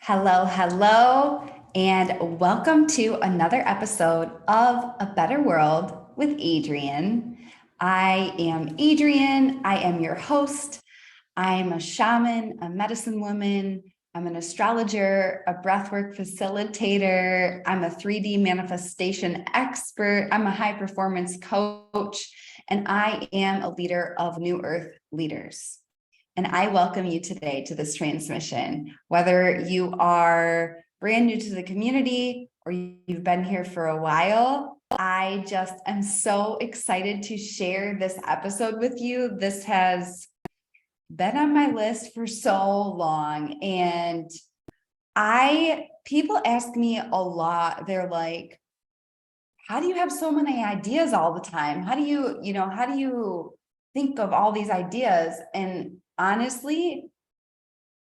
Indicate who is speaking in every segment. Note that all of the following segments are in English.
Speaker 1: Hello, hello, and welcome to another episode of A Better World with Adrian. I am Adrian. I am your host. I'm a shaman, a medicine woman. I'm an astrologer, a breathwork facilitator. I'm a 3D manifestation expert. I'm a high performance coach, and I am a leader of New Earth leaders. And I welcome you today to this transmission. Whether you are brand new to the community or you've been here for a while, I just am so excited to share this episode with you. This has been on my list for so long. And people ask me a lot, they're like, how do you have so many ideas all the time? How do you think of all these ideas? And honestly,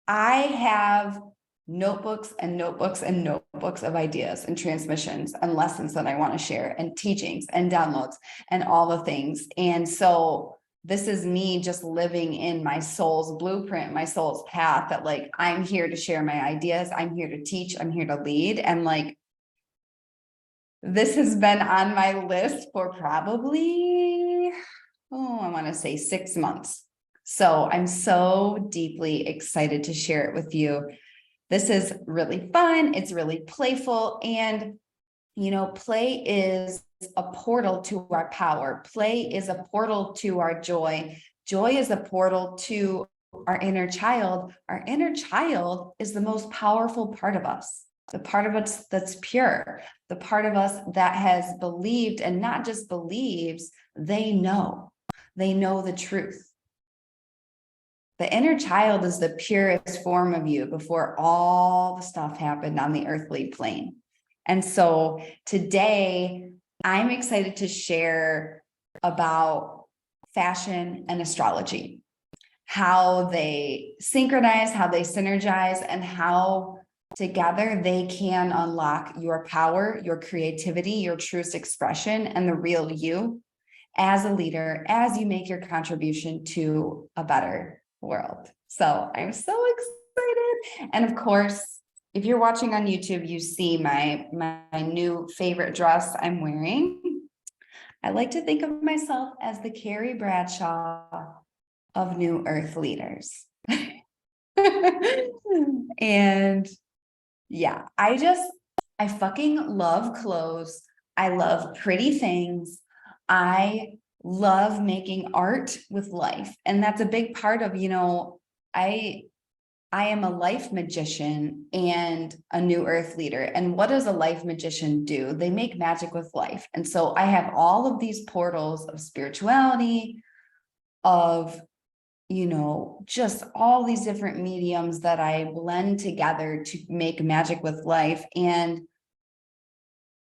Speaker 1: I have notebooks and notebooks and notebooks of ideas and transmissions and lessons that I want to share and teachings and downloads and all the things. And so this is me just living in my soul's blueprint, my soul's path, that like, I'm here to share my ideas. I'm here to teach. I'm here to lead. And like, this has been on my list for probably, I want to say 6 months. So I'm so deeply excited to share it with you. This is really fun. It's really playful. And, play is a portal to our power. Play is a portal to our joy. Joy is a portal to our inner child. Our inner child is the most powerful part of us. The part of us that's pure, the part of us that has believed, and not just believes, they know the truth. The inner child is the purest form of you before all the stuff happened on the earthly plane. And so today I'm excited to share about fashion and astrology, how they synchronize, how they synergize, and how together they can unlock your power, your creativity, your truest expression, and the real you as a leader, as you make your contribution to a better world. So I'm so excited. And of course, if you're watching on YouTube, you see my new favorite dress I'm wearing. I like to think of myself as the Carrie Bradshaw of New Earth leaders. And yeah, I fucking love clothes. I love pretty things. I love making art with life. And that's a big part of, I am a life magician and a New Earth leader. And what does a life magician do? They make magic with life. And so I have all of these portals of spirituality, of just all these different mediums that I blend together to make magic with life. And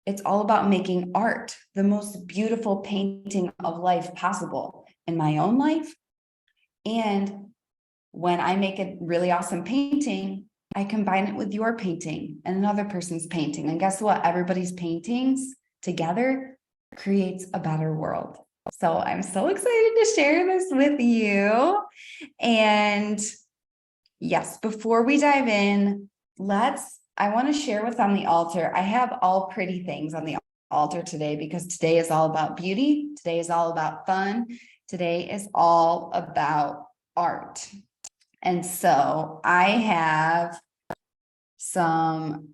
Speaker 1: it's all about making art, the most beautiful painting of life possible in my own life. And when I make a really awesome painting, I combine it with your painting and another person's painting. And guess what? Everybody's paintings together creates a better world. So I'm so excited to share this with you. And yes, before we dive in, I want to share what's on the altar. I have all pretty things on the altar today because today is all about beauty. Today is all about fun. Today is all about art. And so I have some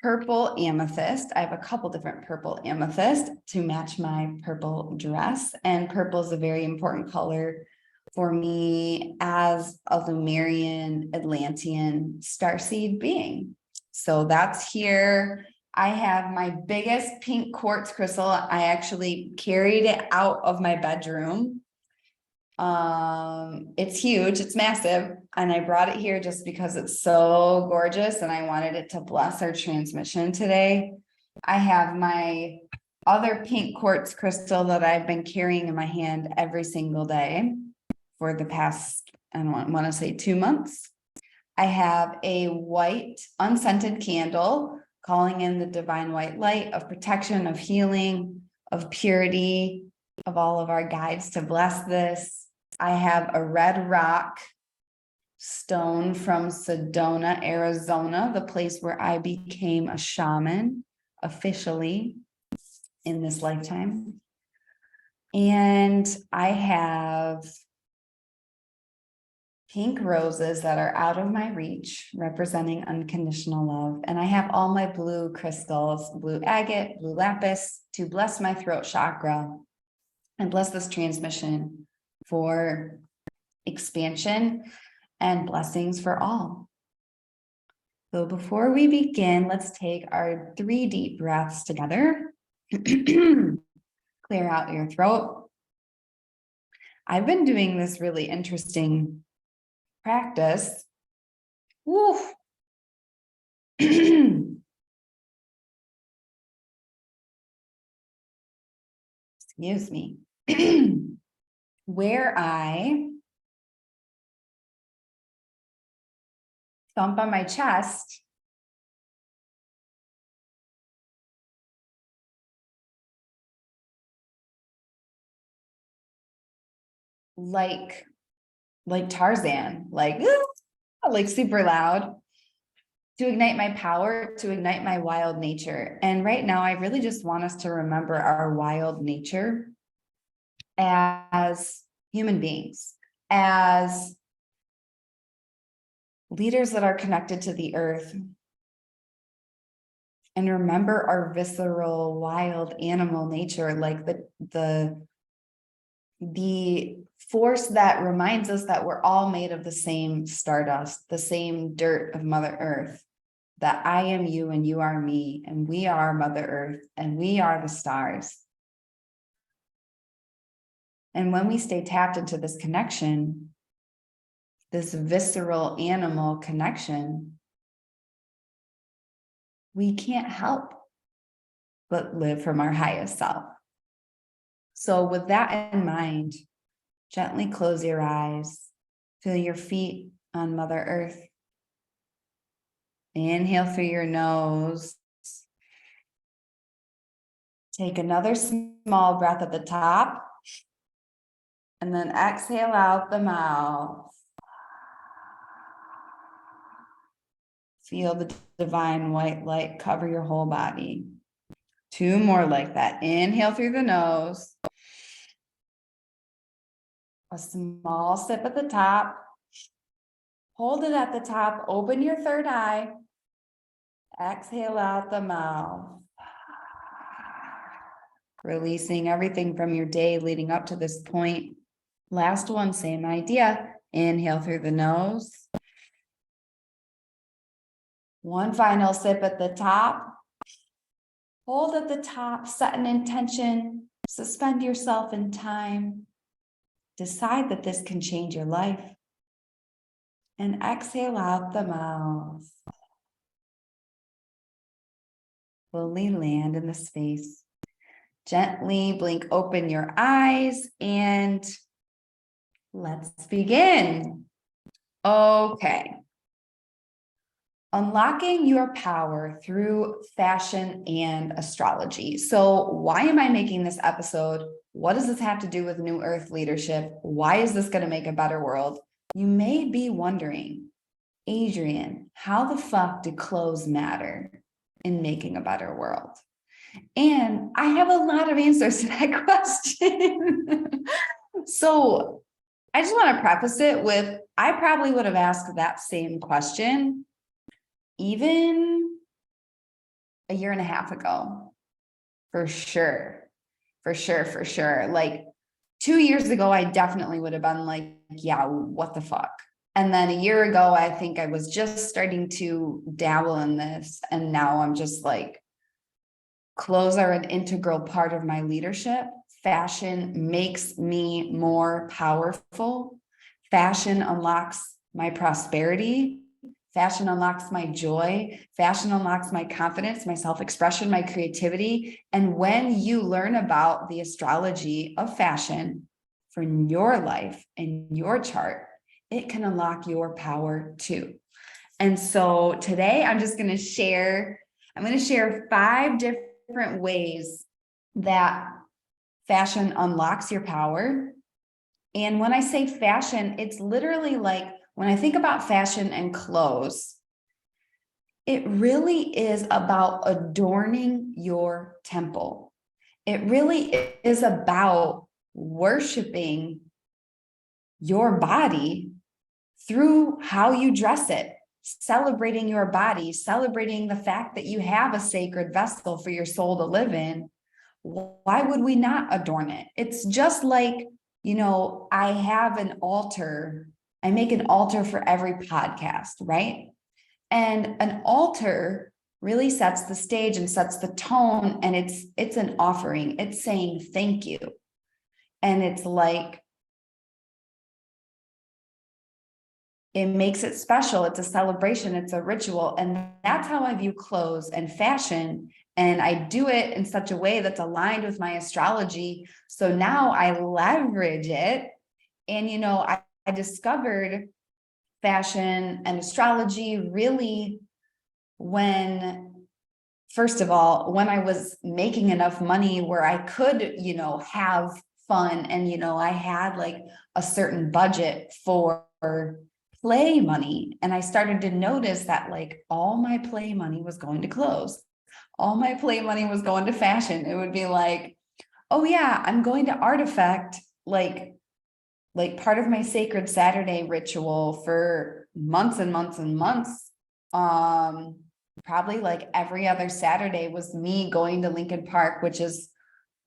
Speaker 1: purple amethyst. I have a couple different purple amethyst to match my purple dress. And purple is a very important color for me as a Lemurian Atlantean starseed being. So that's here. I have my biggest pink quartz crystal. I actually carried it out of my bedroom. It's huge, it's massive, and I brought it here just because it's so gorgeous and I wanted it to bless our transmission today. I have my other pink quartz crystal that I've been carrying in my hand every single day for the past, I don't want to say 2 months. I have a white unscented candle calling in the divine white light of protection, of healing, of purity, of all of our guides to bless this. I have a red rock stone from Sedona, Arizona, the place where I became a shaman officially in this lifetime. And I have pink roses that are out of my reach, representing unconditional love. And I have all my blue crystals, blue agate, blue lapis, to bless my throat chakra and bless this transmission for expansion and blessings for all. So before we begin, let's take our 3 deep breaths together. Clear out your throat. I've been doing this really interesting practice. Woo. Excuse me. Where I thump on my chest like Tarzan, like super loud, to ignite my power, to ignite my wild nature. And right now, I really just want us to remember our wild nature as human beings, as leaders that are connected to the earth, and remember our visceral, wild animal nature, like the force that reminds us that we're all made of the same stardust, the same dirt of Mother Earth, that I am you and you are me, and we are Mother Earth, and we are the stars. And when we stay tapped into this connection, this visceral animal connection, we can't help but live from our highest self. So with that in mind, gently close your eyes, feel your feet on Mother Earth. Inhale through your nose. Take another small breath at the top, and then exhale out the mouth. Feel the divine white light cover your whole body. 2 more like that. Inhale through the nose. A small sip at the top. Hold it at the top. Open your third eye. Exhale out the mouth. Releasing everything from your day leading up to this point. Last one, same idea. Inhale through the nose. One final sip at the top. Hold at the top, set an intention, suspend yourself in time. Decide that this can change your life. And exhale out the mouth. Slowly land in the space. Gently blink open your eyes and let's begin. Okay. Unlocking your power through fashion and astrology. So why am I making this episode? What does this have to do with New Earth leadership? Why is this going to make a better world? You may be wondering, Adrian, how the fuck do clothes matter in making a better world? And I have a lot of answers to that question. So I just want to preface it with, I probably would have asked that same question even a year and a half ago, for sure. Like 2 years ago, I definitely would have been like, yeah, what the fuck? And then a year ago, I think I was just starting to dabble in this. And now I'm just like, clothes are an integral part of my leadership. Fashion makes me more powerful. Fashion unlocks my prosperity. Fashion unlocks my joy. Fashion unlocks my confidence, my self-expression, my creativity. And when you learn about the astrology of fashion for your life and your chart, it can unlock your power too. And so today I'm going to share 5 different ways that fashion unlocks your power And when I say fashion, it's literally like when I think about fashion and clothes, it really is about adorning your temple. It really is about worshiping your body through how you dress it, celebrating your body, celebrating the fact that you have a sacred vessel for your soul to live in. Why would we not adorn it? It's just like, I have an altar. I make an altar for every podcast, right? And an altar really sets the stage and sets the tone, and it's an offering. It's saying thank you. And it's like, it makes it special. It's a celebration. It's a ritual. And that's how I view clothes and fashion. And I do it in such a way that's aligned with my astrology. So now I leverage it. And, I discovered fashion and astrology really first of all, when I was making enough money where I could, have fun, and, I had like a certain budget for play money. And I started to notice that like all my play money was going to clothes. All my play money was going to fashion. It would be like, oh yeah, I'm going to Artifact, like part of my sacred Saturday ritual for months and months and months. Probably like every other Saturday was me going to Lincoln Park, which is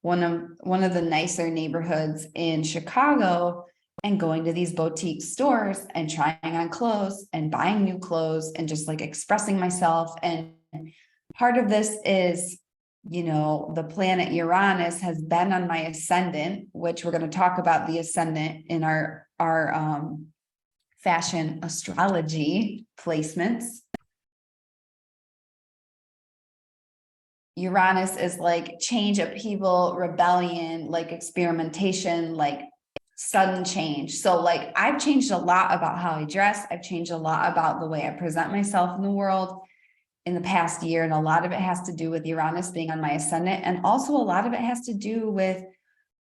Speaker 1: one of the nicer neighborhoods in Chicago, and going to these boutique stores and trying on clothes and buying new clothes and just like expressing myself. And part of this is, the planet Uranus has been on my ascendant, which we're going to talk about the ascendant in our fashion astrology placements. Uranus is like change, upheaval, rebellion, like experimentation, like sudden change. So like I've changed a lot about how I dress. I've changed a lot about the way I present myself in the world in the past year. And a lot of it has to do with Uranus being on my ascendant. And also a lot of it has to do with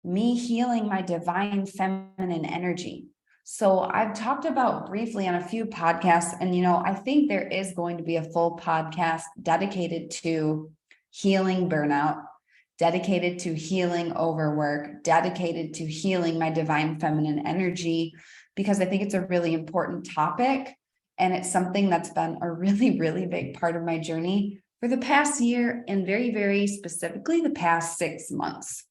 Speaker 1: me healing my divine feminine energy. So I've talked about briefly on a few podcasts, and, I think there is going to be a full podcast dedicated to healing burnout, dedicated to healing overwork, dedicated to healing my divine feminine energy, because I think it's a really important topic. And it's something that's been a really, really big part of my journey for the past year, and very, very specifically the past 6 months.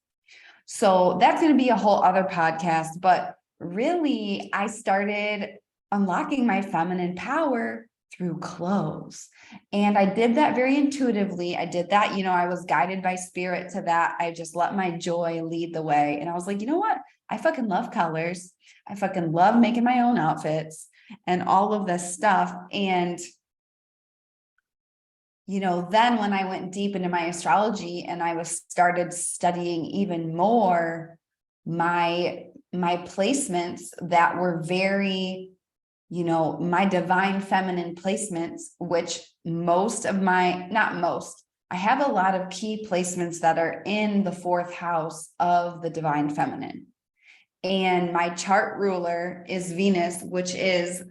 Speaker 1: So that's going to be a whole other podcast, but really I started unlocking my feminine power through clothes. And I did that very intuitively. I did that, I was guided by spirit to that. I just let my joy lead the way. And I was like, you know what? I fucking love colors. I fucking love making my own outfits and all of this stuff. And then when I went deep into my astrology and I started studying even more my placements that were very, my divine feminine placements, which I have a lot of key placements that are in the 4th house of the divine feminine. And my chart ruler is Venus, which is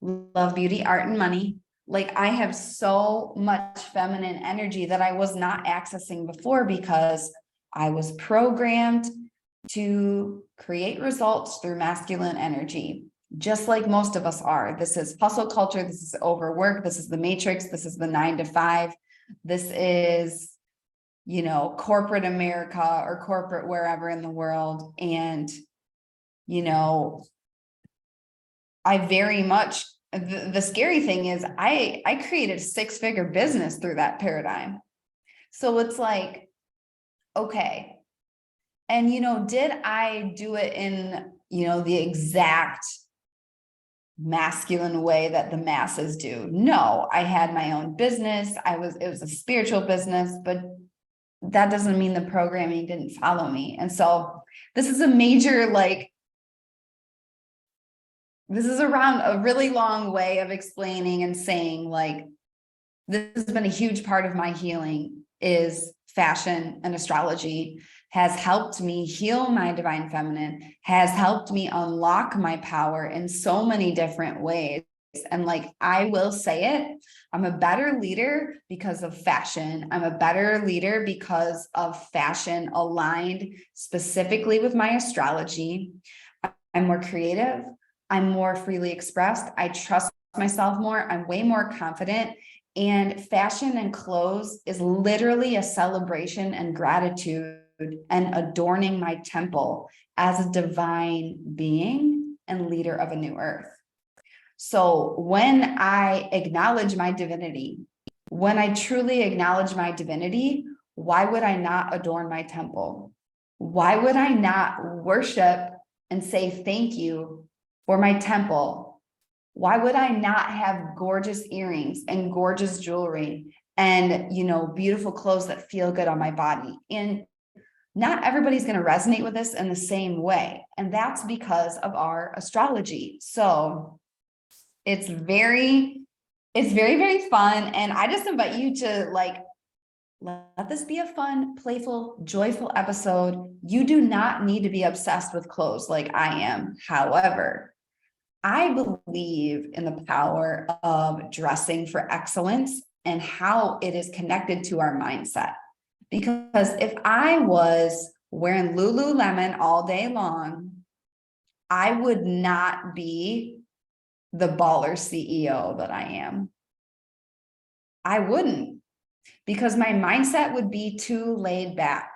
Speaker 1: love, beauty, art, and money. Like I have so much feminine energy that I was not accessing before, because I was programmed to create results through masculine energy, just like most of us are. This is hustle culture. This is overwork. This is the matrix. This is the 9 to 5. This is, corporate America or corporate wherever in the world. And, I very much, the scary thing is I created a 6-figure business through that paradigm. So it's like, okay. And, did I do it in, the exact masculine way that the masses do? No, I had my own business. It was a spiritual business, but that doesn't mean the programming didn't follow me. And so this is a major, this is around a really long way of explaining and saying, like, this has been a huge part of my healing is fashion and astrology has helped me heal my divine feminine, has helped me unlock my power in so many different ways. And like, I will say it, I'm a better leader because of fashion. I'm a better leader because of fashion aligned specifically with my astrology. I'm more creative. I'm more freely expressed. I trust myself more. I'm way more confident. And fashion and clothes is literally a celebration and gratitude and adorning my temple as a divine being and leader of a new earth. So when I acknowledge my divinity, when I truly acknowledge my divinity, why would I not adorn my temple? Why would I not worship and say thank you for my temple? Why would I not have gorgeous earrings and gorgeous jewelry and, you know, beautiful clothes that feel good on my body? And not everybody's going to resonate with this in the same way. And that's because of our astrology. So it's very, very fun. And I just invite you to like, let this be a fun, playful, joyful episode. You do not need to be obsessed with clothes like I am. However, I believe in the power of dressing for excellence and how it is connected to our mindset. Because if I was wearing Lululemon all day long, I would not be the baller CEO that I am. I wouldn't, because my mindset would be too laid back.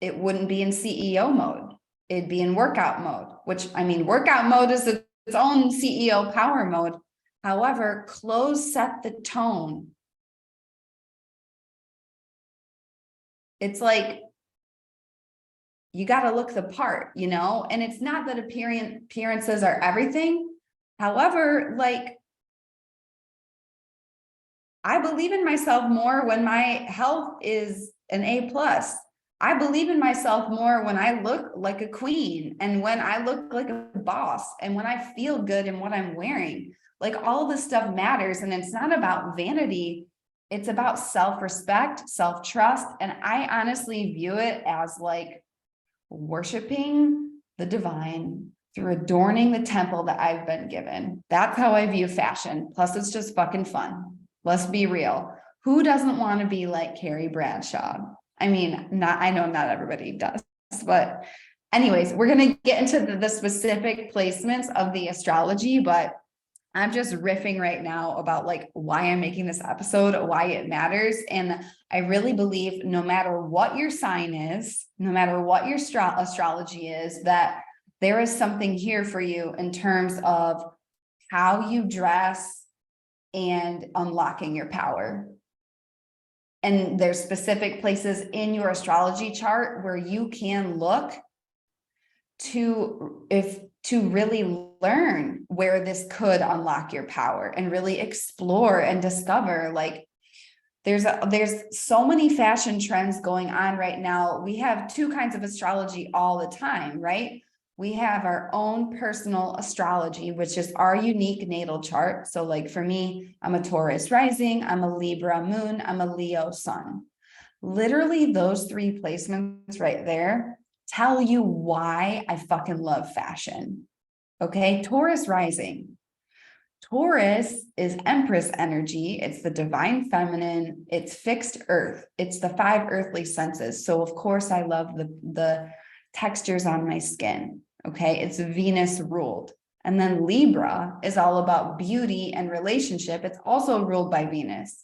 Speaker 1: It wouldn't be in CEO mode. It'd be in workout mode, which I mean, workout mode is its own CEO power mode. However, clothes set the tone. It's like, you got to look the part, you know, and it's not that appearances are everything. However, like, I believe in myself more when my health is an A+. I believe in myself more when I look like a queen and when I look like a boss and when I feel good in what I'm wearing. Like, all this stuff matters, and it's not about vanity. It's about self-respect, self-trust. And I honestly view it as like worshiping the divine through adorning the temple that I've been given. That's how I view fashion. Plus, it's just fucking fun. Let's be real. Who doesn't want to be like Carrie Bradshaw? I mean, I know not everybody does, but anyways, we're going to get into the specific placements of the astrology, but I'm just riffing right now about like why I'm making this episode, why it matters. And I really believe no matter what your sign is, no matter what your astrology is, that there is something here for you in terms of how you dress and unlocking your power. And there's specific places in your astrology chart where you can look to really learn where this could unlock your power and really explore and discover. Like, there's so many fashion trends going on right now. We have two kinds of astrology all the time, right? We have our own personal astrology, which is our unique natal chart. So like for me, I'm a Taurus rising, I'm a Libra moon, I'm a Leo sun. Literally those three placements right there tell you why I fucking love fashion. Okay, Taurus rising. Taurus is Empress energy. It's the divine feminine. It's fixed earth. It's the 5 earthly senses. So of course I love the textures on my skin. Okay, it's Venus ruled. And then Libra is all about beauty and relationship. It's also ruled by Venus.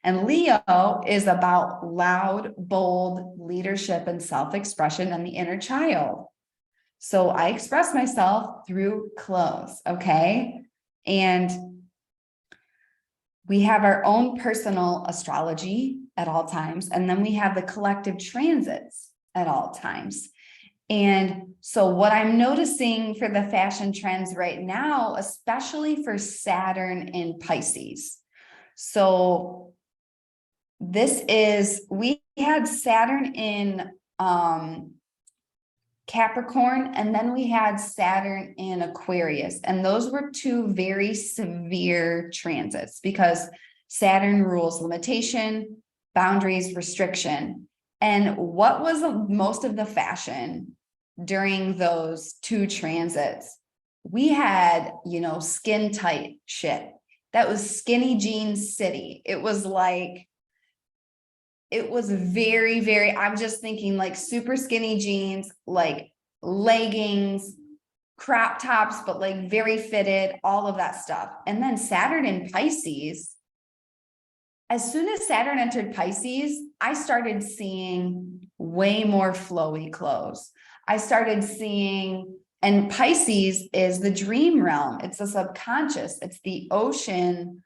Speaker 1: And Leo is about loud, bold leadership and self-expression and the inner child. So I express myself through clothes, okay? And we have our own personal astrology at all times, and then we have the collective transits at all times. And so what I'm noticing for the fashion trends right now, especially for Saturn in Pisces. So we had Saturn in Capricorn, and then we had Saturn in Aquarius. And those were two very severe transits because Saturn rules limitation, boundaries, restriction. And what was most of the fashion during those two transits? We had, skin tight shit. That was skinny jeans city. It was very, very, I'm just thinking like super skinny jeans, like leggings, crop tops, but like very fitted, all of that stuff. And then Saturn in Pisces, as soon as Saturn entered Pisces, I started seeing way more flowy clothes. I started seeing, and Pisces is the dream realm. It's the subconscious. It's the ocean.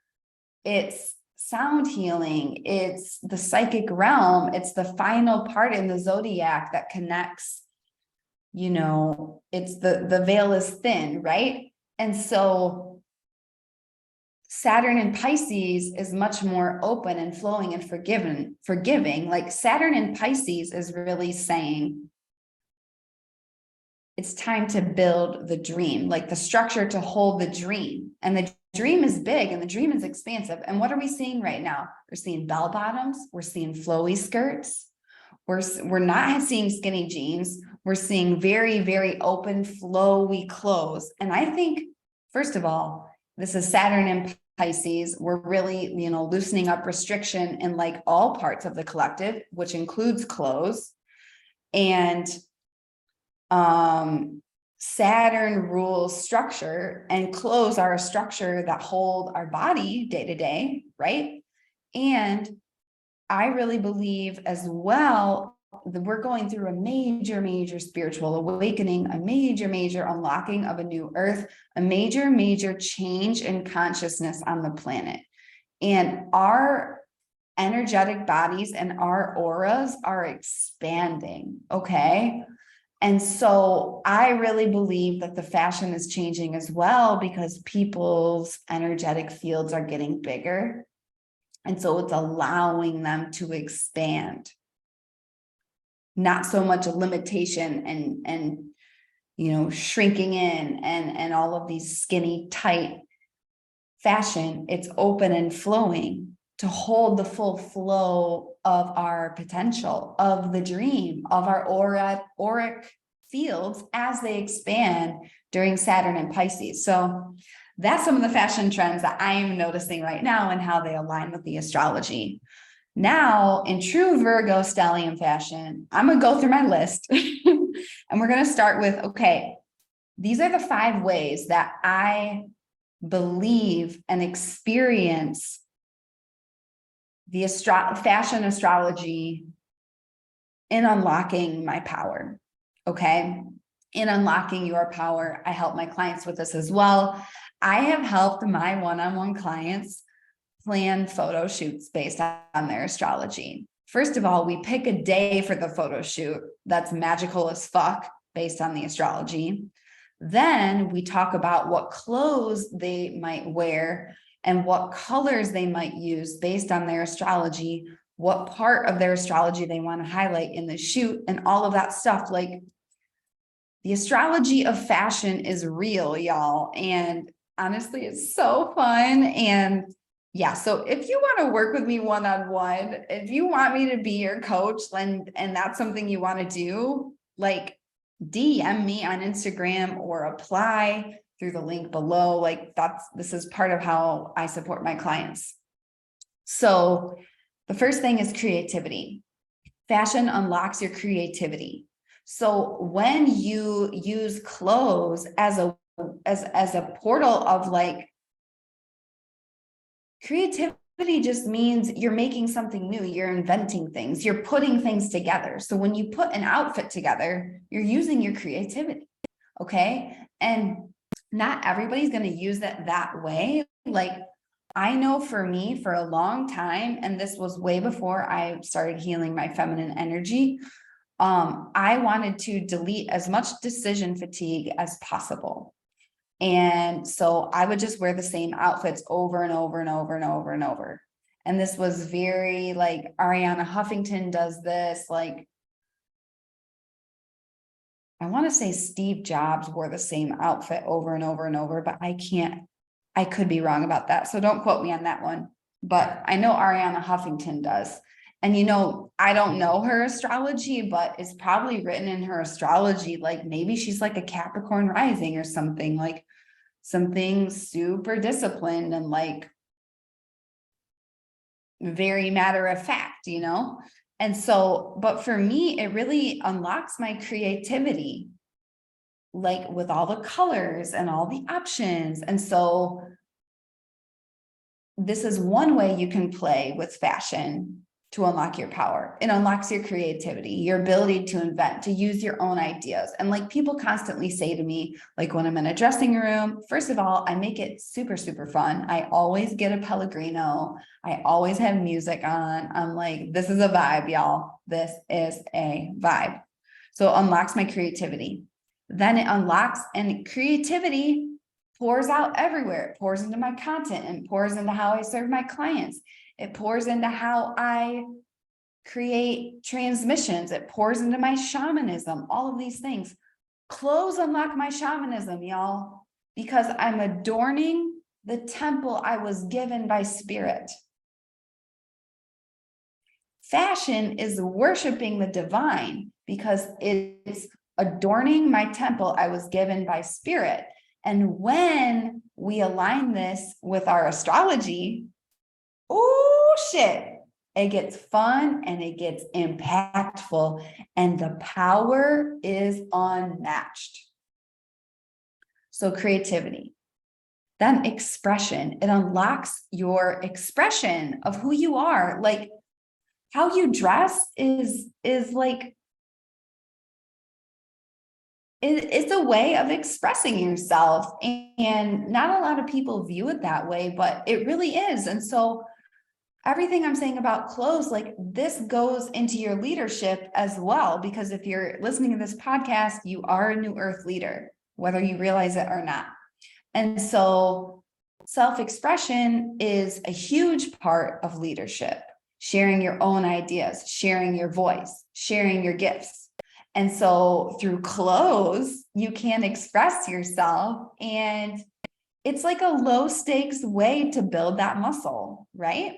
Speaker 1: It's sound healing. It's the psychic realm. It's the final part in the zodiac that connects, it's the veil is thin, right? And so Saturn in Pisces is much more open and flowing and forgiving. Like Saturn in Pisces is really saying it's time to build the dream, like the structure to hold the dream. And the dream is big and the dream is expansive. And what are we seeing right now? We're seeing bell bottoms. We're seeing flowy skirts. We're not seeing skinny jeans. We're seeing very, very open, flowy clothes. And I think, first of all, this is Saturn in Pisces. We're really, loosening up restriction in like all parts of the collective, which includes clothes. And Saturn rules structure, and clothes are a structure that hold our body day to day, right? And I really believe as well that we're going through a major, major spiritual awakening, a major, major unlocking of a new earth, a major, major change in consciousness on the planet. And our energetic bodies and our auras are expanding, okay? And so I really believe that the fashion is changing as well because people's energetic fields are getting bigger. And so it's allowing them to expand. Not so much a limitation and shrinking in and all of these skinny, tight fashion. It's open and flowing to hold the full flow of our potential, of the dream, of our auric fields as they expand during Saturn and Pisces. So that's some of the fashion trends that I am noticing right now and how they align with the astrology. Now, in true Virgo stellium fashion, I'm going to go through my list and we're going to start with, okay, these are the 5 ways that I believe and experience the fashion astrology in unlocking my power. Okay. In unlocking your power. I help my clients with this as well. I have helped my one-on-one clients plan photo shoots based on their astrology. First of all, we pick a day for the photo shoot that's magical as fuck based on the astrology. Then we talk about what clothes they might wear and what colors they might use based on their astrology, what part of their astrology they want to highlight in the shoot, and all of that stuff. Like, the astrology of fashion is real, y'all. And honestly, it's so fun. And yeah, so if you want to work with me one-on-one, if you want me to be your coach, and that's something you want to do, like DM me on Instagram or apply through the link below. Like this is part of how I support my clients. So the first thing is creativity. Fashion unlocks your creativity. So when you use clothes as a portal of like creativity, just means you're making something new, you're inventing things, you're putting things together. So when you put an outfit together, you're using your creativity. Okay. And not everybody's going to use it that way. Like, I know for me, for a long time, and this was way before I started healing my feminine energy, I wanted to delete as much decision fatigue as possible. And so I would just wear the same outfits over and over and over and over and over. And this was very like Ariana Huffington does this. Like, I want to say Steve Jobs wore the same outfit over and over and over, but I could be wrong about that. So don't quote me on that one. But I know Ariana Huffington does. And, I don't know her astrology, but it's probably written in her astrology. Like maybe she's like a Capricorn rising or something, like something super disciplined and like very matter of fact, And so, but for me, it really unlocks my creativity, like with all the colors and all the options. And so this is one way you can play with fashion to unlock your power. It unlocks your creativity, your ability to invent, to use your own ideas. And like people constantly say to me, like when I'm in a dressing room, first of all, I make it super, super fun. I always get a Pellegrino. I always have music on. I'm like, this is a vibe, y'all. This is a vibe. So it unlocks my creativity. Then it unlocks, and creativity pours out everywhere. It pours into my content and pours into how I serve my clients. It pours into how I create transmissions. It pours into my shamanism, all of these things. Clothes unlock my shamanism, y'all, because I'm adorning the temple I was given by spirit. Fashion is worshiping the divine because it's adorning my temple I was given by spirit. And when we align this with our astrology, oh shit, it gets fun and it gets impactful and the power is unmatched. So creativity, then expression, it unlocks your expression of who you are. Like how you dress is like, it's a way of expressing yourself, and not a lot of people view it that way, but it really is. And so everything I'm saying about clothes, like this goes into your leadership as well, because if you're listening to this podcast, you are a new earth leader, whether you realize it or not. And so self-expression is a huge part of leadership, sharing your own ideas, sharing your voice, sharing your gifts. And so through clothes, you can express yourself, and it's like a low stakes way to build that muscle, right?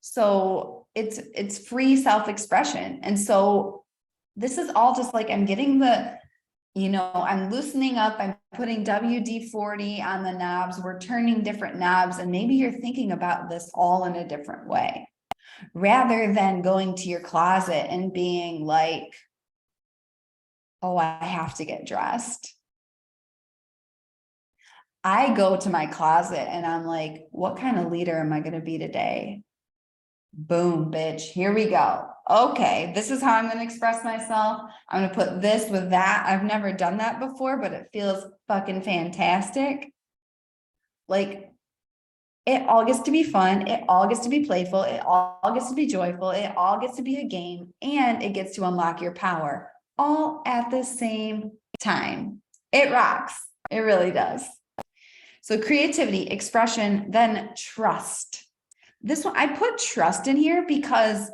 Speaker 1: So it's free self-expression. And so this is all just like, I'm getting I'm loosening up, I'm putting WD-40 on the knobs, we're turning different knobs, and maybe you're thinking about this all in a different way, rather than going to your closet and being like, oh, I have to get dressed. I go to my closet and I'm like, what kind of leader am I going to be today? Boom, bitch, here we go. Okay, this is how I'm going to express myself. I'm going to put this with that. I've never done that before, but it feels fucking fantastic. Like, it all gets to be fun. It all gets to be playful. It all gets to be joyful. It all gets to be a game, and it gets to unlock your power all at the same time. It rocks. It really does. So creativity, expression, then trust. This one, I put trust in here because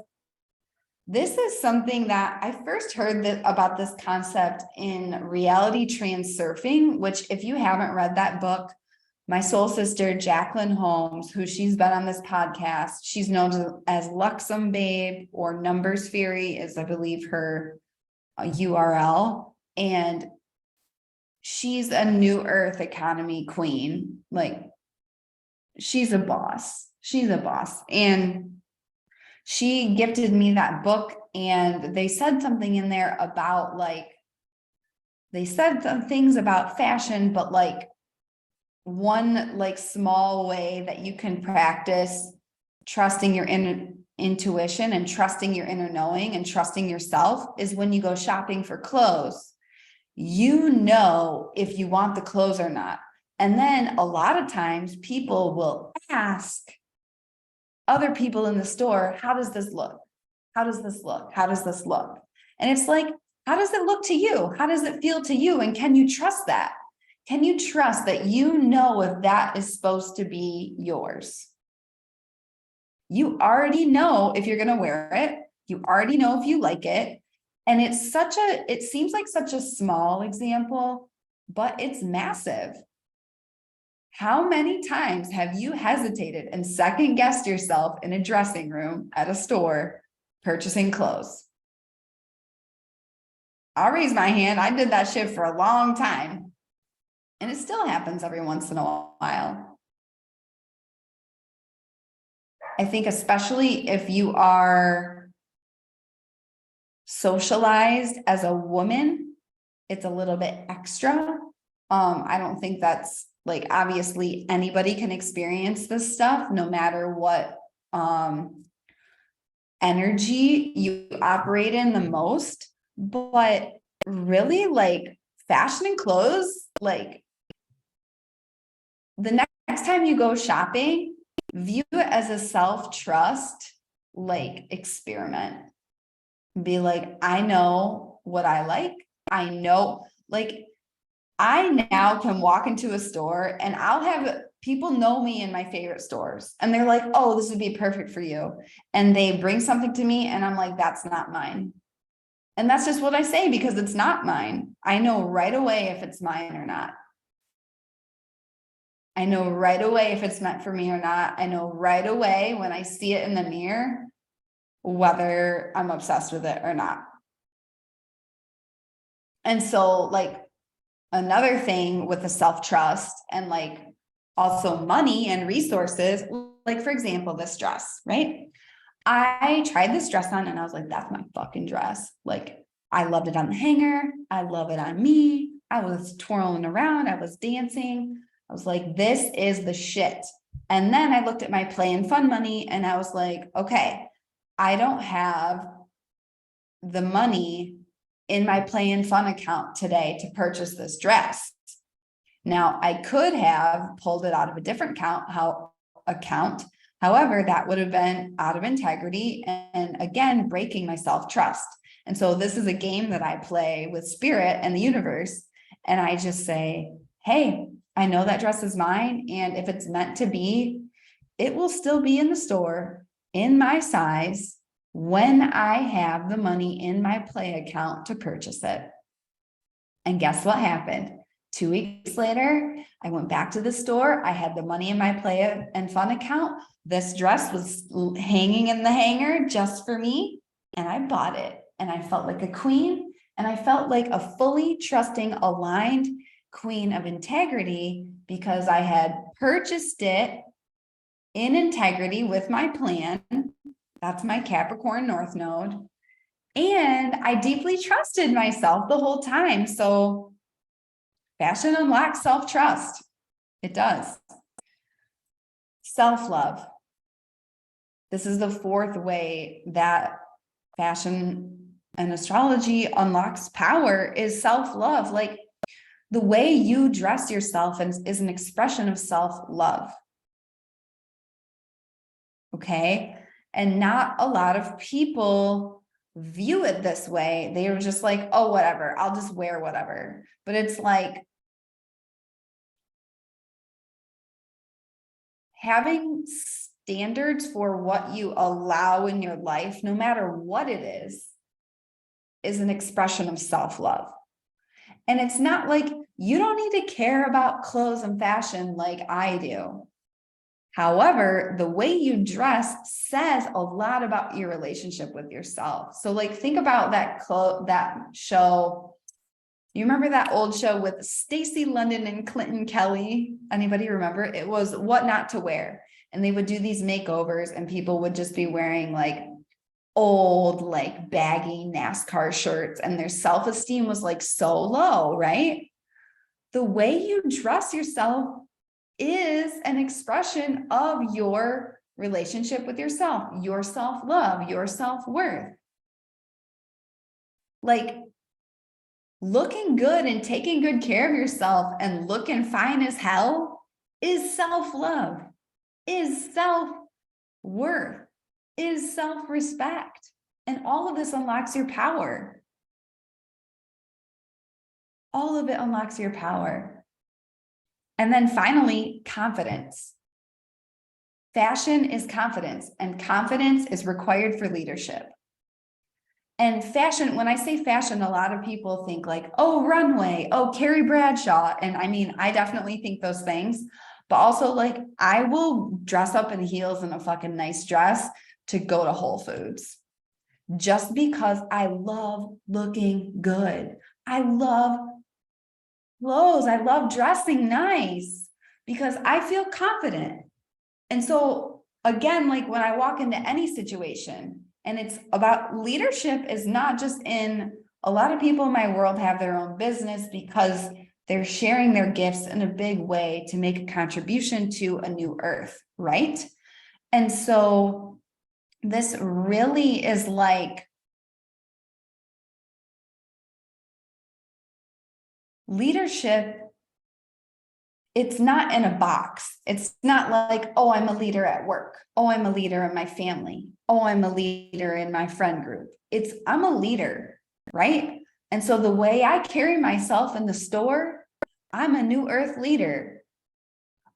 Speaker 1: this is something that I first heard about this concept in Reality Transurfing, which if you haven't read that book, my soul sister, Jacqueline Holmes, who she's been on this podcast, she's known as Luxem Babe, or Numbers Fairy is, I believe, her URL. And she's a new earth economy queen. Like, she's a boss. She's a boss. And she gifted me that book, and they said something in there about they said some things about fashion, but like one like small way that you can practice trusting your inner intuition and trusting your inner knowing and trusting yourself is when you go shopping for clothes. You know if you want the clothes or not. And then a lot of times people will ask other people in the store, how does this look? How does this look? How does this look? And it's like, how does it look to you? How does it feel to you? And can you trust that? Can you trust that you know if that is supposed to be yours? You already know if you're going to wear it. You already know if you like it. And it seems like such a small example, but it's massive. How many times have you hesitated and second guessed yourself in a dressing room at a store purchasing clothes. I'll raise my hand. I did that shit for a long time. And it still happens every once in a while. I think especially if you are socialized as a woman, it's a little bit extra. I don't think that's like, obviously anybody can experience this stuff no matter what energy you operate in the most. But really, like, fashion and clothes, like, the next time you go shopping, view it as a self-trust, like, experiment. Be like, I know what I like. I know, like, I now can walk into a store and I'll have people know me in my favorite stores. And they're like, oh, this would be perfect for you. And they bring something to me and I'm like, that's not mine. And that's just what I say because it's not mine. I know right away if it's mine or not. I know right away if it's meant for me or not. I know right away when I see it in the mirror, whether I'm obsessed with it or not. And so, like, another thing with the self-trust and like also money and resources, like, for example, this dress, right? I tried this dress on and I was like, that's my fucking dress. Like, I loved it on the hanger. I love it on me. I was twirling around. I was dancing. I was like, this is the shit. And then I looked at my play and fun money and I was like, okay, I don't have the money in my play and fun account today to purchase this dress. Now, I could have pulled it out of a different account. However, that would have been out of integrity and again, breaking my self-trust. And so this is a game that I play with spirit and the universe. And I just say, hey, I know that dress is mine. And if it's meant to be, it will still be in the store in my size when I have the money in my play account to purchase it. And guess what happened? 2 weeks later, I went back to the store. I had the money in my play and fun account. This dress was hanging in the hanger just for me. And I bought it. And I felt like a queen. And I felt like a fully trusting, aligned queen of integrity because I had purchased it in integrity with my plan. That's my Capricorn North Node. And I deeply trusted myself the whole time. So fashion unlocks self-trust. It does. Self-love. This is the fourth way that fashion and astrology unlocks power is self-love. Like, the way you dress yourself is an expression of self-love. Okay. And not a lot of people view it this way. They are just like, oh, whatever, I'll just wear whatever. But it's like having standards for what you allow in your life, no matter what it is an expression of self-love. And it's not like you don't need to care about clothes and fashion like I do. However, the way you dress says a lot about your relationship with yourself. So, like, think about that show. You remember that old show with Stacey London and Clinton Kelly? Anybody remember? It was What Not to Wear. And they would do these makeovers and people would just be wearing like old, like baggy NASCAR shirts and their self-esteem was like so low, right? The way you dress yourself is an expression of your relationship with yourself, your self-love, your self-worth. Like, looking good and taking good care of yourself and looking fine as hell is self-love, is self-worth, is self-respect. And all of this unlocks your power. All of it unlocks your power. And then finally, confidence. Fashion is confidence, and confidence is required for leadership. And fashion, when I say fashion, a lot of people think like, oh, runway, oh, Carrie Bradshaw. And I mean, I definitely think those things, but also like, I will dress up in heels and a fucking nice dress to go to Whole Foods. just because I love looking good. I love clothes. I love dressing nice because I feel confident. And so again, like when I walk into any situation, and it's about leadership is not just in, a lot of people in my world have their own business because they're sharing their gifts in a big way to make a contribution to a new earth, right? And so this really is like leadership. It's not in a box. It's not like, oh, I'm a leader at work. Oh, I'm a leader in my family. Oh, I'm a leader in my friend group. It's, I'm a leader, right? And so the way I carry myself in the store, I'm a new earth leader.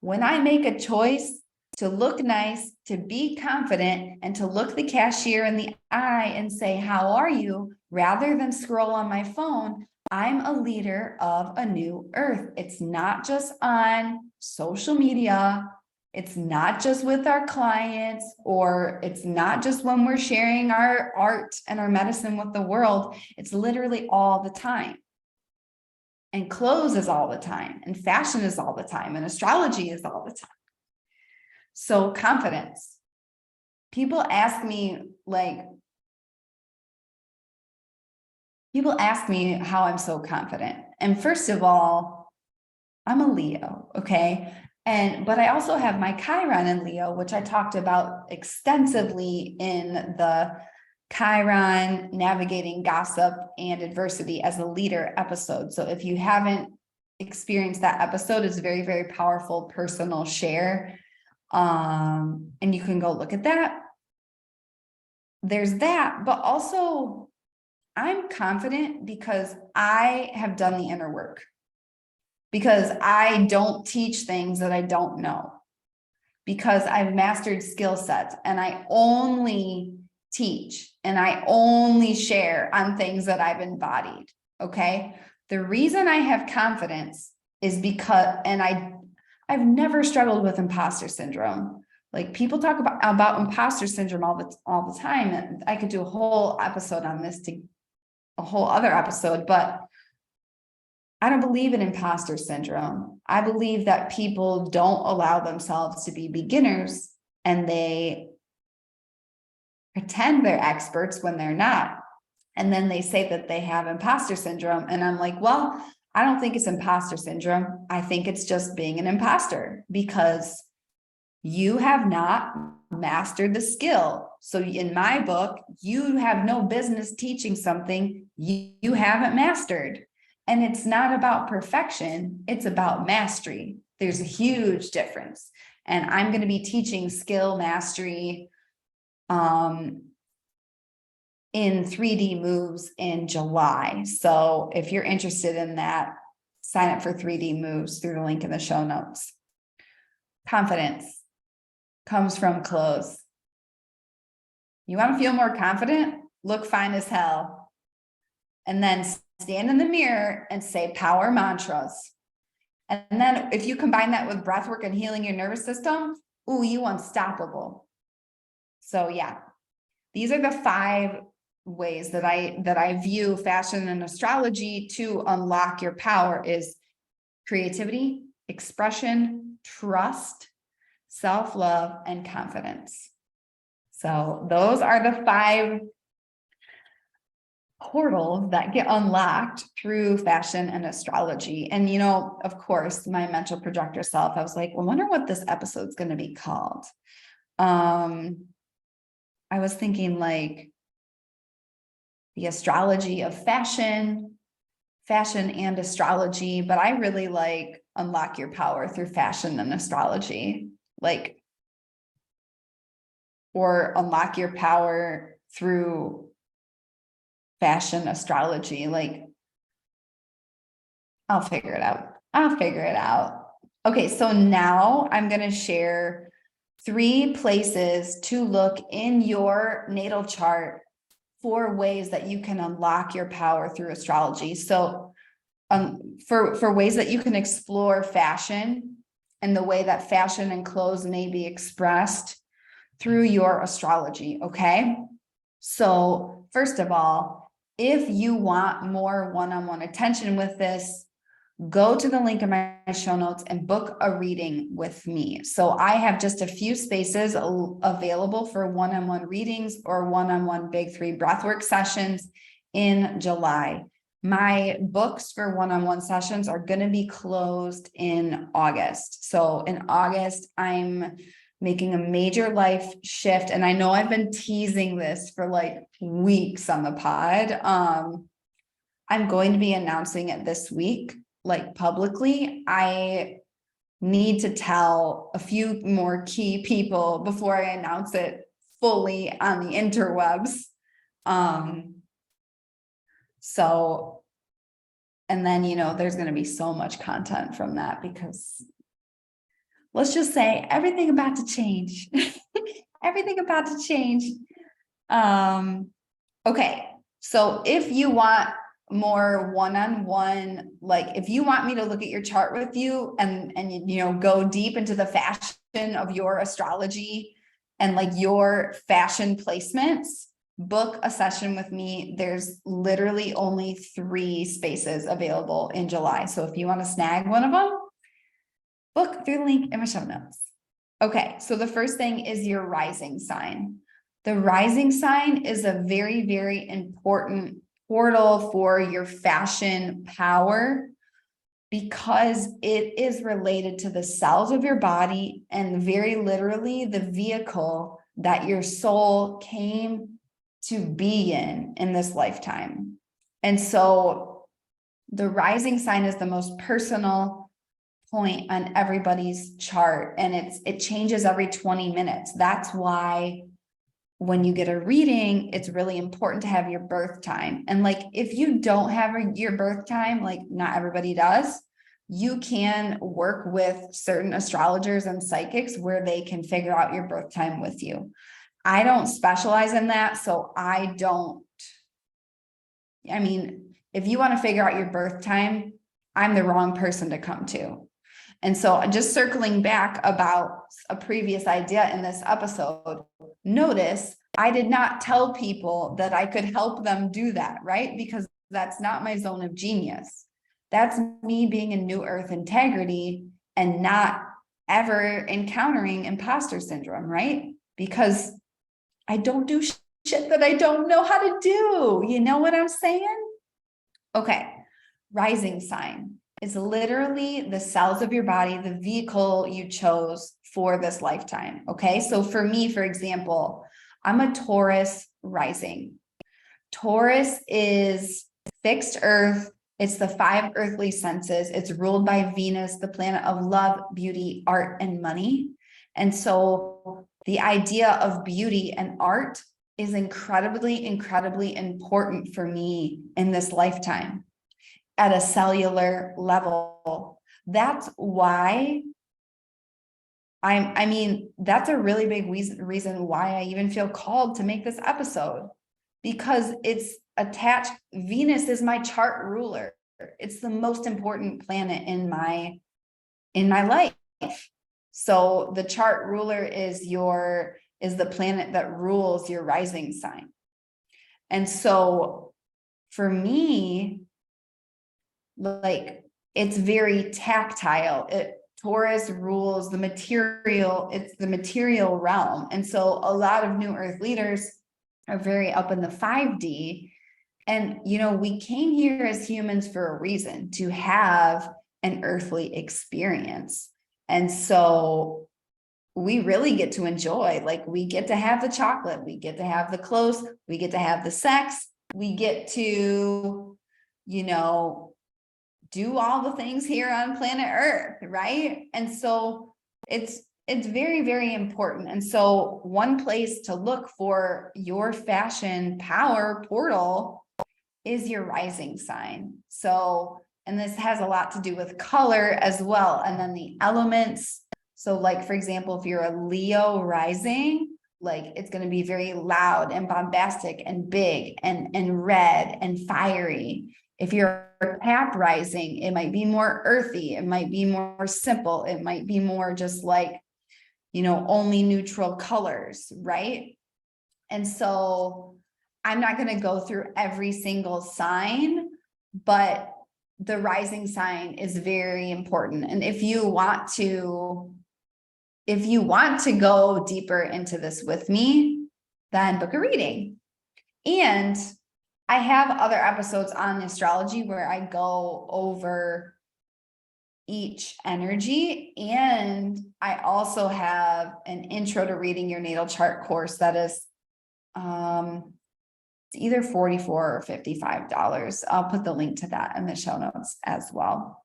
Speaker 1: When I make a choice to look nice, to be confident, and to look the cashier in the eye and say, how are you? Rather than scroll on my phone, I'm a leader of a new earth. It's not just on social media. It's not just with our clients, or it's not just when we're sharing our art and our medicine with the world. It's literally all the time. And clothes is all the time, and fashion is all the time, and astrology is all the time. So confidence. People ask me how I'm so confident. And first of all, I'm a Leo, okay? But I also have my Chiron in Leo, which I talked about extensively in the Chiron Navigating Gossip and Adversity as a Leader episode. So if you haven't experienced that episode, it's a very, very powerful personal share. And you can go look at that. There's that, but also I'm confident because I have done the inner work, because I don't teach things that I don't know, because I've mastered skill sets, and I only teach and I only share on things that I've embodied. Okay. The reason I have confidence is because, and I've never struggled with imposter syndrome. Like people talk about imposter syndrome all the time. And I could do a whole episode on this, to a whole other episode, but I don't believe in imposter syndrome. I believe that people don't allow themselves to be beginners, and they pretend they're experts when they're not. And then they say that they have imposter syndrome. And I'm like, well, I don't think it's imposter syndrome. I think it's just being an imposter, because you have not mastered the skill. So in my book, you have no business teaching something you haven't mastered. And it's not about perfection, it's about mastery. There's a huge difference. And I'm going to be teaching skill mastery in 3D moves in July. So if you're interested in that, sign up for 3D moves through the link in the show notes. Confidence comes from clothes. You want to feel more confident? Look fine as hell. And then stand in the mirror and say power mantras. And then if you combine that with breath work and healing your nervous system, ooh, you unstoppable. So yeah, these are the 5 ways that I view fashion and astrology to unlock your power: is creativity, expression, trust, self-love, and confidence. So those are the 5 portals that get unlocked through fashion and astrology. And, of course, my mental projector self, I was like, well, I wonder what this episode's going to be called. I was thinking like the astrology of fashion and astrology, but I really like unlock your power through fashion and astrology, or unlock your power through fashion astrology. I'll figure it out. Okay, so now I'm going to share 3 places to look in your natal chart for ways that you can unlock your power through astrology. So for ways that you can explore fashion and the way that fashion and clothes may be expressed through your astrology. Okay. So first of all, if you want more one-on-one attention with this, go to the link in my show notes and book a reading with me. So I have just a few spaces available for one-on-one readings or one-on-one big 3 breathwork sessions in July. My books for one-on-one sessions are going to be closed in August. So in August, I'm making a major life shift. And I know I've been teasing this for like weeks on the pod. I'm going to be announcing it this week, like publicly. I need to tell a few more key people before I announce it fully on the interwebs. So, and then, there's going to be so much content from that because let's just say everything about to change. Everything about to change. Okay. So if you want more one-on-one, like if you want me to look at your chart with you and go deep into the fashion of your astrology and like your fashion placements, book a session with me. There's literally only 3 spaces available in July. So if you want to snag one of them, book through the link in my show notes. Okay, so the first thing is your rising sign. The rising sign is a very, very important portal for your fashion power because it is related to the cells of your body and very literally the vehicle that your soul came to be in this lifetime. And so the rising sign is the most personal point on everybody's chart, and it changes every 20 minutes. That's why when you get a reading, it's really important to have your birth time. And like, if you don't have your birth time, like not everybody does, you can work with certain astrologers and psychics where they can figure out your birth time with you. I don't specialize in that. So if you want to figure out your birth time, I'm the wrong person to come to. And so just circling back about a previous idea in this episode, notice I did not tell people that I could help them do that, right? Because that's not my zone of genius. That's me being in new earth integrity and not ever encountering imposter syndrome, right? Because I don't do shit that I don't know how to do. You know what I'm saying? Okay, rising sign is literally the cells of your body, the vehicle you chose for this lifetime. Okay, so for me, for example, I'm a Taurus rising. Taurus is fixed earth. It's the 5 earthly senses. It's ruled by Venus, the planet of love, beauty, art, and money. And so the idea of beauty and art is incredibly, incredibly important for me in this lifetime at a cellular level. That's why that's a really big reason why I even feel called to make this episode, because it's attached. Venus is my chart ruler. It's the most important planet in my life. So the chart ruler is the planet that rules your rising sign. And so for me, like, it's very tactile. Taurus rules the material, it's the material realm. And so a lot of new earth leaders are very up in the 5D. And, we came here as humans for a reason, to have an earthly experience. And so we really get to enjoy, like, we get to have the chocolate, we get to have the clothes, we get to have the sex, we get to, do all the things here on planet Earth, right? And so it's very, very important. And so one place to look for your fashion power portal is your rising sign. So, and this has a lot to do with color as well. And then the elements. So like, for example, if you're a Leo rising, like, it's going to be very loud and bombastic and big and red and fiery. If you're a Cap rising, it might be more earthy. It might be more simple. It might be more just like, only neutral colors, right? And so I'm not going to go through every single sign, but the rising sign is very important. And if you want to go deeper into this with me, then book a reading. And I have other episodes on astrology where I go over each energy. And I also have an intro to reading your natal chart course that is it's either $44 or $55. I'll put the link to that in the show notes as well.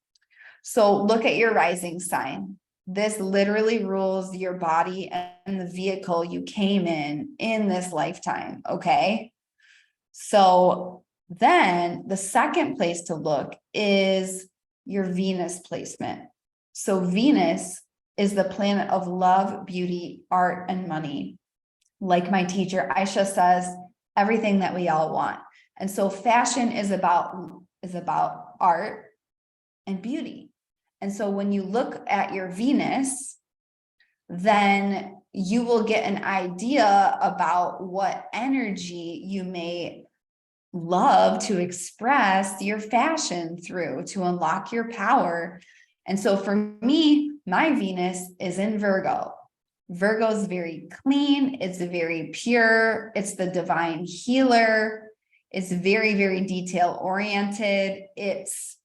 Speaker 1: So look at your rising sign. This literally rules your body and the vehicle you came in this lifetime. Okay. So then the second place to look is your Venus placement. So Venus is the planet of love, beauty, art, and money. Like my teacher, Aisha says, everything that we all want. And so fashion is about art and beauty. And so when you look at your Venus, then you will get an idea about what energy you may love to express your fashion through to unlock your power. And so for me, my Venus is in Virgo. Virgo is very clean. It's very pure. It's the divine healer. It's very, very detail oriented. It's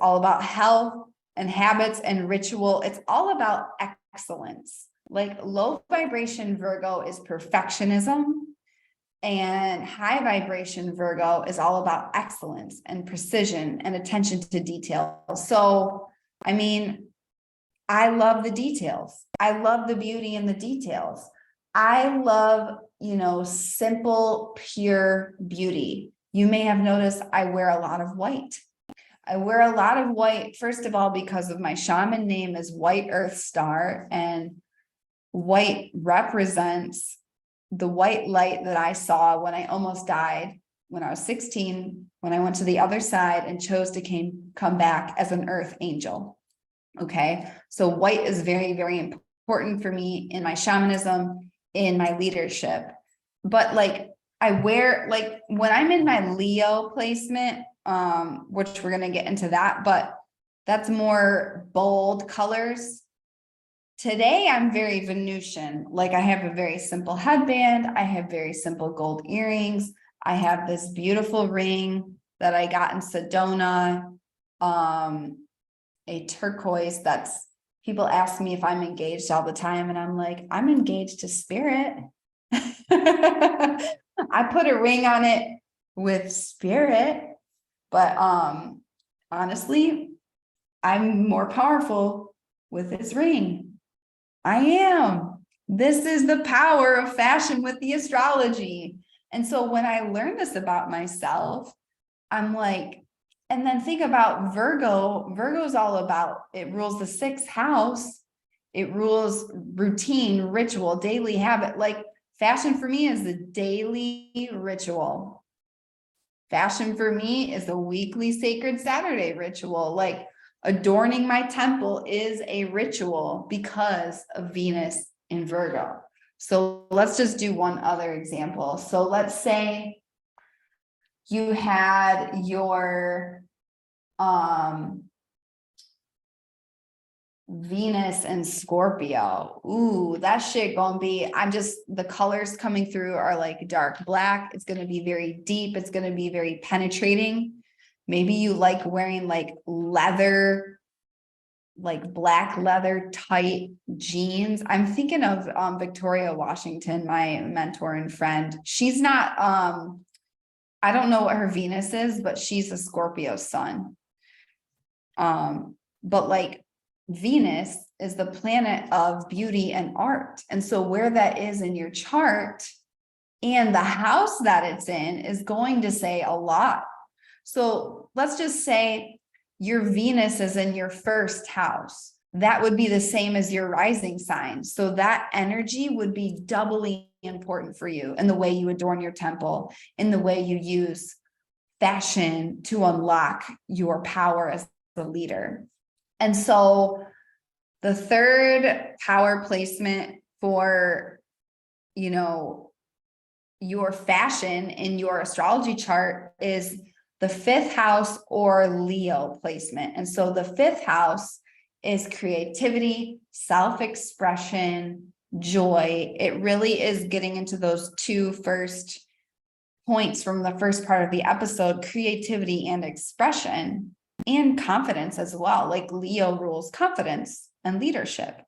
Speaker 1: all about health and habits and ritual. It's all about excellence. Like low vibration Virgo is perfectionism, and high vibration Virgo is all about excellence and precision and attention to detail. So, I mean, I love the details. I love the beauty in the details. I love, simple, pure beauty. You may have noticed I wear a lot of white. I wear a lot of white, first of all, because of my shaman name is White Earth Star, and white represents the white light that I saw when I almost died when I was 16, when I went to the other side and chose to come back as an earth angel. Okay. So white is very, very important for me in my shamanism, in my leadership. But I wear, when I'm in my Leo placement, which we're going to get into that, but that's more bold colors. Today, I'm very Venusian. I have a very simple headband. I have very simple gold earrings. I have this beautiful ring that I got in Sedona, a turquoise people ask me if I'm engaged all the time. And I'm like, I'm engaged to spirit. I put a ring on it with spirit, but honestly, I'm more powerful with this ring. I am. This is the power of fashion with the astrology. And so when I learned this about myself, I'm like, and then think about Virgo. Virgo's all about, it rules the sixth house. It rules routine, ritual, daily habit. Fashion for me is the daily ritual. Fashion for me is the weekly sacred Saturday ritual. Adorning my temple is a ritual because of Venus in Virgo. So let's just do one other example. So let's say you had your Venus and Scorpio. Ooh, that shit gonna be, the colors coming through are dark black. It's gonna be very deep. It's gonna be very penetrating. Maybe you like wearing leather, black leather tight jeans. I'm thinking of Victoria Washington, my mentor and friend. She's not, I don't know what her Venus is, but she's a Scorpio sun. But Venus is the planet of beauty and art. And so where that is in your chart and the house that it's in is going to say a lot. So let's just say your Venus is in your first house. That would be the same as your rising sign. So that energy would be doubly important for you in the way you adorn your temple, in the way you use fashion to unlock your power as a leader. And so the third power placement for, your fashion in your astrology chart is the 5th house or Leo placement. And so the 5th house is creativity, self-expression, joy. It really is getting into those two first points from the first part of the episode, creativity and expression, and confidence as well. Like Leo rules confidence and leadership.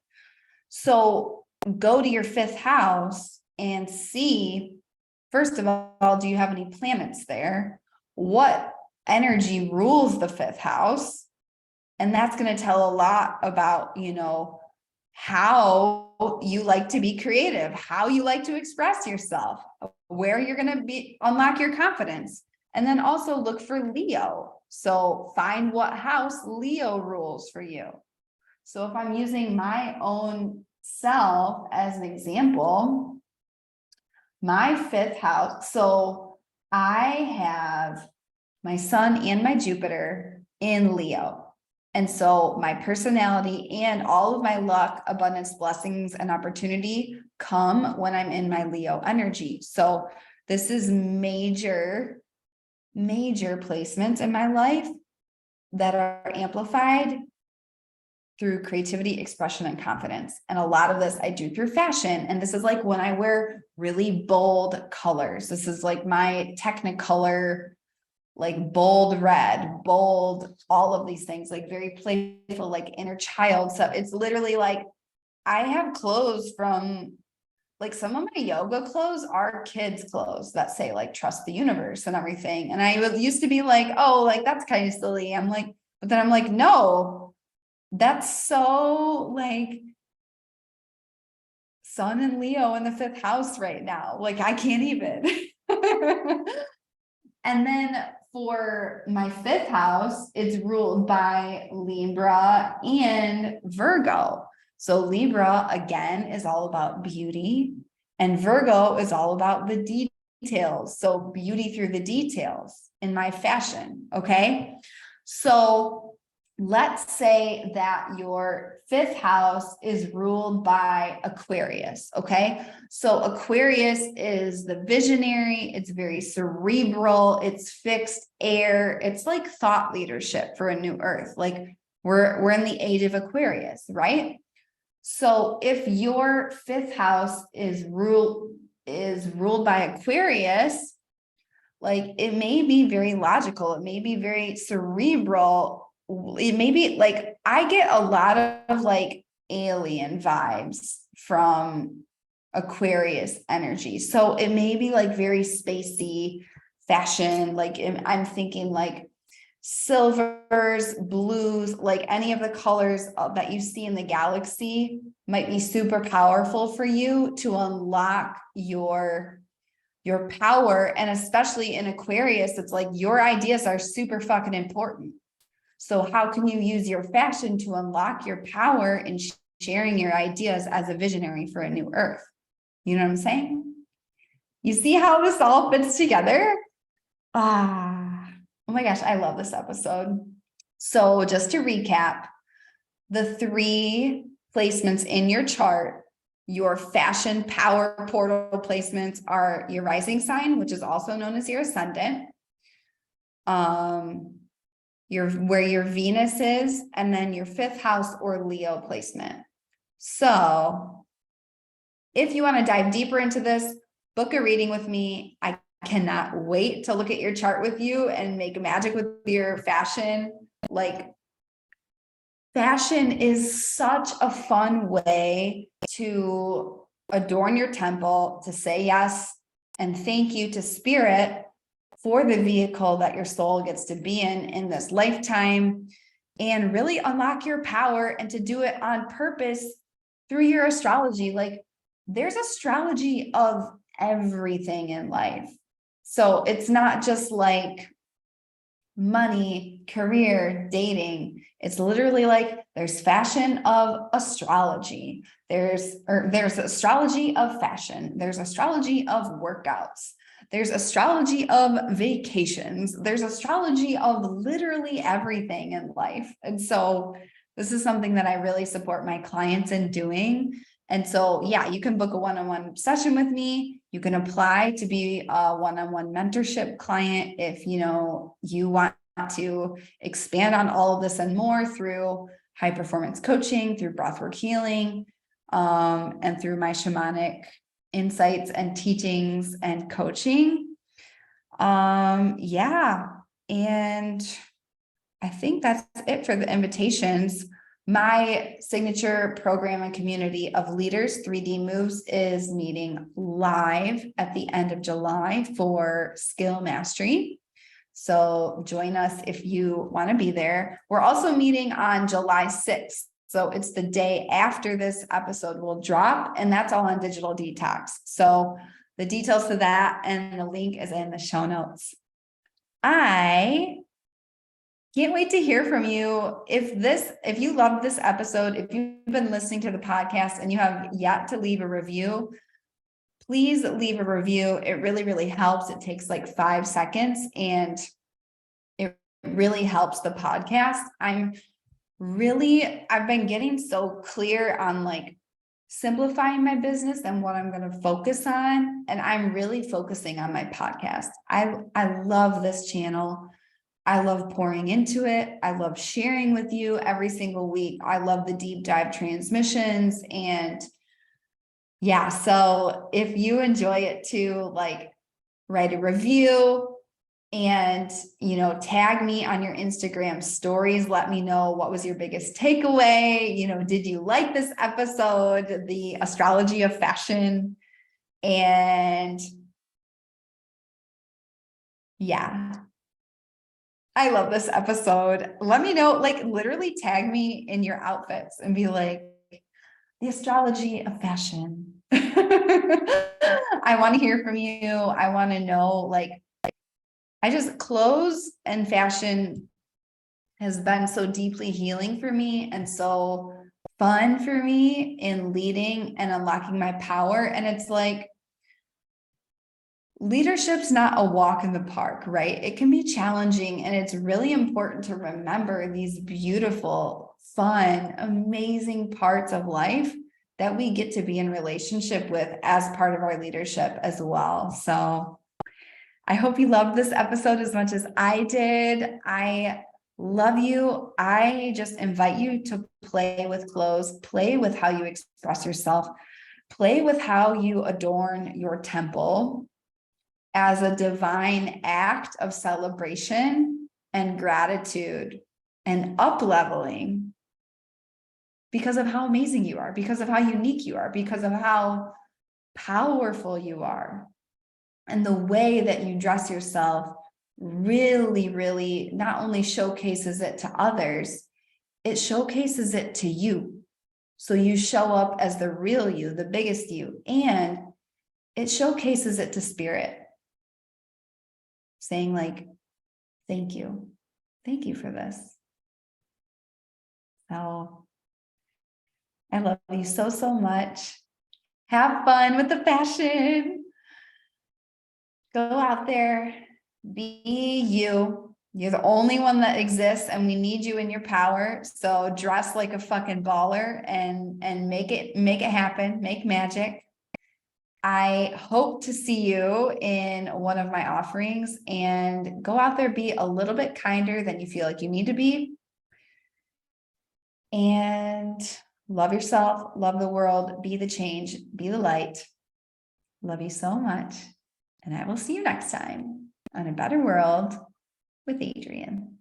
Speaker 1: So go to your 5th house and see, first of all, do you have any planets there? What energy rules the 5th house? And that's going to tell a lot about, how you like to be creative, how you like to express yourself, where you're going to unlock your confidence. And then also look for Leo. So find what house Leo rules for you. So if I'm using my own self as an example, my 5th house, so I have my sun and my Jupiter in Leo. And so my personality and all of my luck, abundance, blessings, and opportunity come when I'm in my Leo energy. So this is major placements in my life that are amplified through creativity, expression, and confidence. And a lot of this I do through fashion. And this is like when I wear really bold colors. This is like my Technicolor, like bold red, bold, all of these things, like very playful, like inner child stuff. It's literally like, I have clothes from, like, some of my yoga clothes are kids' clothes that say like, trust the universe and everything. And I used to be like, oh, like, that's kind of silly. I'm like, but then I'm like, no, that's so like Sun and Leo in the 5th house right now. Like, I can't even. And then for my 5th house, it's ruled by Libra and Virgo. So Libra, again, is all about beauty, and Virgo is all about the details. So beauty through the details in my fashion. Okay. So let's say that your 5th house is ruled by Aquarius. Okay. So Aquarius is the visionary. It's very cerebral. It's fixed air. It's like thought leadership for a new earth. Like we're in the age of Aquarius, right? So if your 5th house is ruled by Aquarius, like it may be very logical. It may be very cerebral. It may be like, I get a lot of like alien vibes from Aquarius energy. So it may be like very spacey fashion. Like I'm thinking like silvers, blues, like any of the colors that you see in the galaxy might be super powerful for you to unlock your power. And especially in Aquarius, it's like your ideas are super fucking important. So how can you use your fashion to unlock your power in sharing your ideas as a visionary for a new earth? You know what I'm saying? You see how this all fits together? Oh my gosh, I love this episode. So just to recap, the 3 placements in your chart, your fashion power portal placements are your rising sign, which is also known as your ascendant, where your Venus is, and then your 5th house or Leo placement. So if you want to dive deeper into this, book a reading with me. I cannot wait to look at your chart with you and make magic with your fashion. Like, fashion is such a fun way to adorn your temple, to say yes and thank you to spirit for the vehicle that your soul gets to be in this lifetime, and really unlock your power, and to do it on purpose through your astrology. Like, there's astrology of everything in life. So it's not just like money, career, dating. It's literally like there's fashion of astrology. There's astrology of fashion. There's astrology of workouts. There's astrology of vacations. There's astrology of literally everything in life. And so this is something that I really support my clients in doing. And so, yeah, you can book a one-on-one session with me. You can apply to be a one-on-one mentorship client if you want to expand on all of this and more through high performance coaching, through breathwork healing, and through my shamanic insights and teachings and coaching. Yeah. And I think that's it for the invitations. My signature program and community of leaders, 3D Moves, is meeting live at the end of July for skill mastery. So join us if you want to be there. We're also meeting on July 6th. So it's the day after this episode will drop, and that's all on Digital Detox. So the details to that and the link is in the show notes. I can't wait to hear from you. If you loved this episode, if you've been listening to the podcast and you have yet to leave a review, please leave a review. It really, really helps. It takes like 5 seconds and it really helps the podcast. I've been getting so clear on like simplifying my business and what I'm going to focus on. And I'm really focusing on my podcast. I love this channel. I love pouring into it. I love sharing with you every single week. I love the deep dive transmissions. And yeah, so if you enjoy it too, like write a review and, tag me on your Instagram stories. Let me know what was your biggest takeaway. Did you like this episode, the astrology of fashion? And yeah. I love this episode. Let me know, like literally tag me in your outfits and be like, the astrology of fashion. I want to hear from you. I want to know, like, clothes and fashion has been so deeply healing for me and so fun for me in leading and unlocking my power. And it's like, leadership's not a walk in the park, right? It can be challenging, and it's really important to remember these beautiful, fun, amazing parts of life that we get to be in relationship with as part of our leadership as well. So I hope you loved this episode as much as I did. I love you. I just invite you to play with clothes, play with how you express yourself, play with how you adorn your temple as a divine act of celebration and gratitude and up-leveling because of how amazing you are, because of how unique you are, because of how powerful you are. And the way that you dress yourself really, really not only showcases it to others, it showcases it to you. So you show up as the real you, the biggest you, and it showcases it to spirit. Saying like, thank you for this. So I love you so, so much. Have fun with the fashion. Go out there, be you. You're the only one that exists and we need you in your power. So dress like a fucking baller and make it happen, make magic. I hope to see you in one of my offerings, and go out there, be a little bit kinder than you feel like you need to be. And love yourself, love the world, be the change, be the light. Love you so much. And I will see you next time on A Better World with Adrienne.